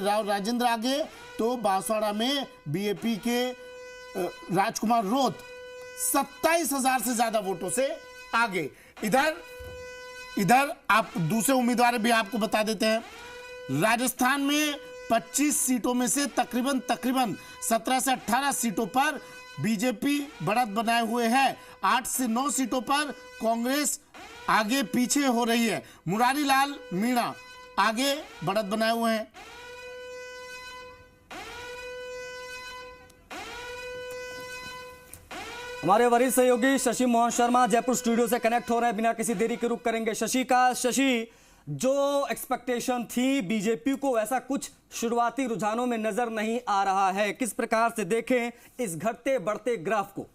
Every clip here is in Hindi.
राव राजेंद्र आगे, तो बांसवाड़ा में बीएपी के राजकुमार रोत 27,000 से ज्यादा वोटों से आगे। इधर आप दूसरे उम्मीदवार भी आपको बता देते हैं। राजस्थान में 25 सीटों में से तकरीबन 17 से 18 सीटों पर बीजेपी बढ़त बनाए हुए है। 8 से 9 सीटों पर कांग्रेस आगे पीछे हो रही है। मुरारी लाल मीणा आगे बढ़त बनाए हुए हैं। हमारे वरिष्ठ सहयोगी शशि मोहन शर्मा जयपुर स्टूडियो से कनेक्ट हो रहे हैं। बिना किसी देरी के रुक करेंगे शशि, जो एक्सपेक्टेशन थी बीजेपी को वैसा कुछ शुरुआती रुझानों में नजर नहीं आ रहा है। किस प्रकार से देखें इस घटते बढ़ते ग्राफ को?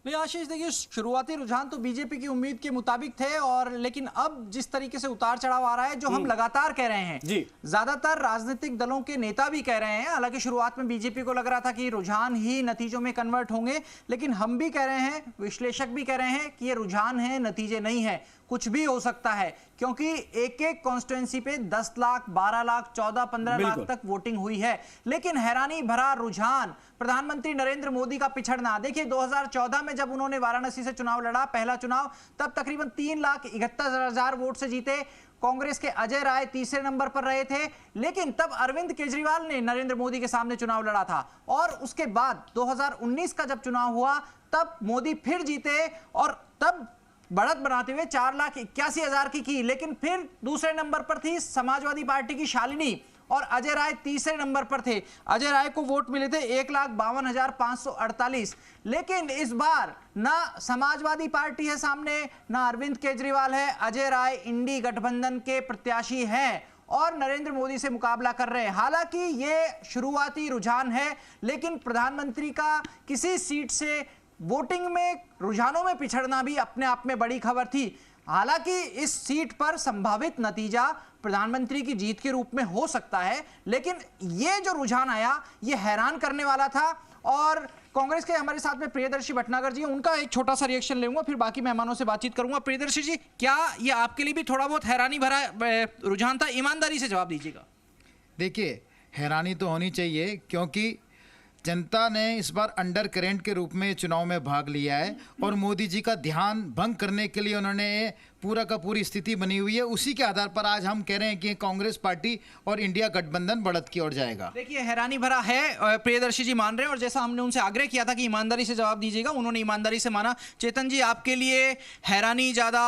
नहीं आशीष, देखिए शुरुआती रुझान तो बीजेपी की उम्मीद के मुताबिक थे, और लेकिन अब जिस तरीके से उतार चढ़ाव आ रहा है, जो हम लगातार कह रहे हैं जी, ज्यादातर राजनीतिक दलों के नेता भी कह रहे हैं। हालांकि शुरुआत में बीजेपी को लग रहा था कि रुझान ही नतीजों में कन्वर्ट होंगे, लेकिन हम भी कह रहे हैं, विश्लेषक भी कह रहे हैं कि ये रुझान है, नतीजे नहीं है। कुछ भी हो सकता है, क्योंकि एक एक कॉन्स्टिट्यूएंसी पे 10 लाख, 12 लाख, 14, 15 लाख तक वोटिंग हुई है। लेकिन हैरानी भरा रुझान प्रधानमंत्री नरेंद्र मोदी का पिछड़ना। देखिए 2014 में जब उन्होंने वाराणसी से चुनाव लड़ा, पहला चुनाव, तब तकरीबन 3,71,000 वोट से जीते। कांग्रेस के अजय राय तीसरे नंबर पर रहे थे, लेकिन तब अरविंद केजरीवाल ने नरेंद्र मोदी के सामने चुनाव लड़ा था। और उसके बाद 2019 का जब चुनाव हुआ, तब मोदी फिर जीते और तब बढ़त बनाते हुए 4,81,000 की। लेकिन फिर दूसरे नंबर पर थी समाजवादी पार्टी की शालिनी, और अजय राय तीसरे नंबर पर थे। अजय राय को वोट मिले थे 1,52,548। लेकिन इस बार ना समाजवादी पार्टी है सामने, ना अरविंद केजरीवाल है। अजय राय इंडी गठबंधन के प्रत्याशी हैं और नरेंद्र मोदी से मुकाबला कर रहे हैं। हालांकि ये शुरुआती रुझान है, लेकिन प्रधानमंत्री का किसी सीट से वोटिंग में, रुझानों में पिछड़ना भी अपने आप में बड़ी खबर थी। हालांकि इस सीट पर संभावित नतीजा प्रधानमंत्री की जीत के रूप में हो सकता है, लेकिन ये जो रुझान आया ये हैरान करने वाला था। और कांग्रेस के हमारे साथ में प्रियदर्शी भटनागर जी, उनका एक छोटा सा रिएक्शन लेंगे, फिर बाकी मेहमानों से बातचीत करूंगा। प्रियदर्शी जी, क्या ये आपके लिए भी थोड़ा बहुत हैरानी भरा रुझान था? ईमानदारी से जवाब दीजिएगा। देखिए, हैरानी तो होनी चाहिए, क्योंकि जनता ने इस बार अंडर करेंट के रूप में चुनाव में भाग लिया है और मोदी जी का ध्यान भंग करने के लिए उन्होंने पूरा का पूरी स्थिति बनी हुई है। उसी के आधार पर आज हम कह रहे हैं कि कांग्रेस पार्टी और इंडिया गठबंधन बढ़त की ओर जाएगा। देखिए हैरानी भरा है, प्रियदर्शी जी मान रहे हैं, और जैसा हमने उनसे आग्रह किया था कि ईमानदारी से जवाब दीजिएगा, उन्होंने ईमानदारी से माना। चेतन जी, आपके लिए हैरानी ज्यादा,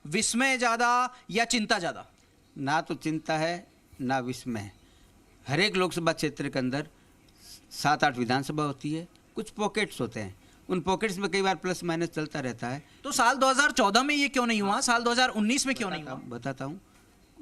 विस्मय ज्यादा या चिंता ज्यादा? ना तो चिंता है ना विस्मय। हर एक लोकसभा क्षेत्र के अंदर 7-8 विधानसभा होती है, कुछ पॉकेट्स होते हैं, उन पॉकेट्स में कई बार प्लस माइनस चलता रहता है। तो साल 2014 में ये क्यों नहीं हुआ? साल 2019 में क्यों नहीं हुआ? बताता हूँ।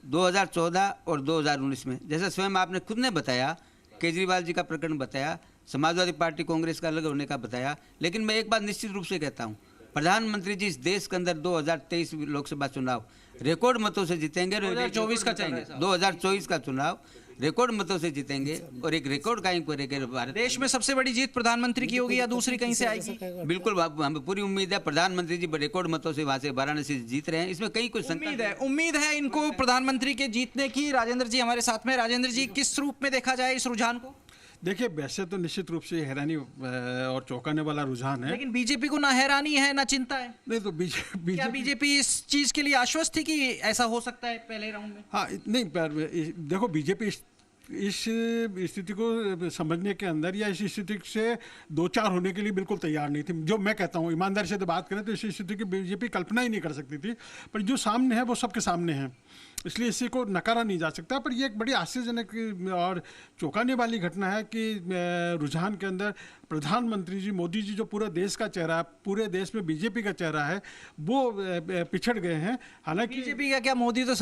2014 और 2019 में, जैसा स्वयं आपने खुद ने बताया, केजरीवाल जी का प्रकरण बताया, समाजवादी पार्टी कांग्रेस का अलग होने का बताया, लेकिन मैं एक बात निश्चित रूप से कहता हूँ, प्रधानमंत्री जी इस देश के अंदर 2023 लोकसभा चुनाव रिकॉर्ड मतों से जीतेंगे। 2024 का चाहेंगे, 2024 का चुनाव रिकॉर्ड मतों से जीतेंगे और एक रिकॉर्ड कायम करेंगे। भारत देश में सबसे बड़ी जीत प्रधानमंत्री की होगी या दूसरी कहीं से आएगी? बिल्कुल, हमें पूरी उम्मीद है। प्रधानमंत्री जी रिकॉर्ड मतों से वहां से वाराणसी से जीत रहे हैं, इसमें कहीं कुछ उम्मीद है इनको प्रधानमंत्री के जीतने की। राजेंद्र जी हमारे साथ में। राजेंद्र जी, किस रूप में देखा जाए इस रुझान को? देखिए, वैसे तो निश्चित रूप से हैरानी और चौंकाने वाला रुझान है, लेकिन बीजेपी को ना हैरानी है ना चिंता है। नहीं तो बीजेपी इस चीज के लिए आश्वस्त थी कि ऐसा हो सकता है पहले राउंड में? हाँ, नहीं, देखो बीजेपी इस स्थिति को समझने के अंदर या इस स्थिति से दो चार होने के लिए बिल्कुल तैयार नहीं थी। जो मैं कहता हूँ, ईमानदारी से तो बात करें तो इस स्थिति की बीजेपी कल्पना ही नहीं कर सकती थी, पर जो सामने है वो सबके सामने है, इसलिए इसी को नकारा नहीं जा सकता। पर ये एक बड़ी आश्चर्यजनक और चौंकाने वाली घटना है कि रुझान के अंदर प्रधानमंत्री जी, मोदी जी, जो पूरे देश का चेहरा है, पूरे देश में बीजेपी का चेहरा है, वो पिछड़ गए हैं। हालांकि बीजेपी का क्या, मोदी तो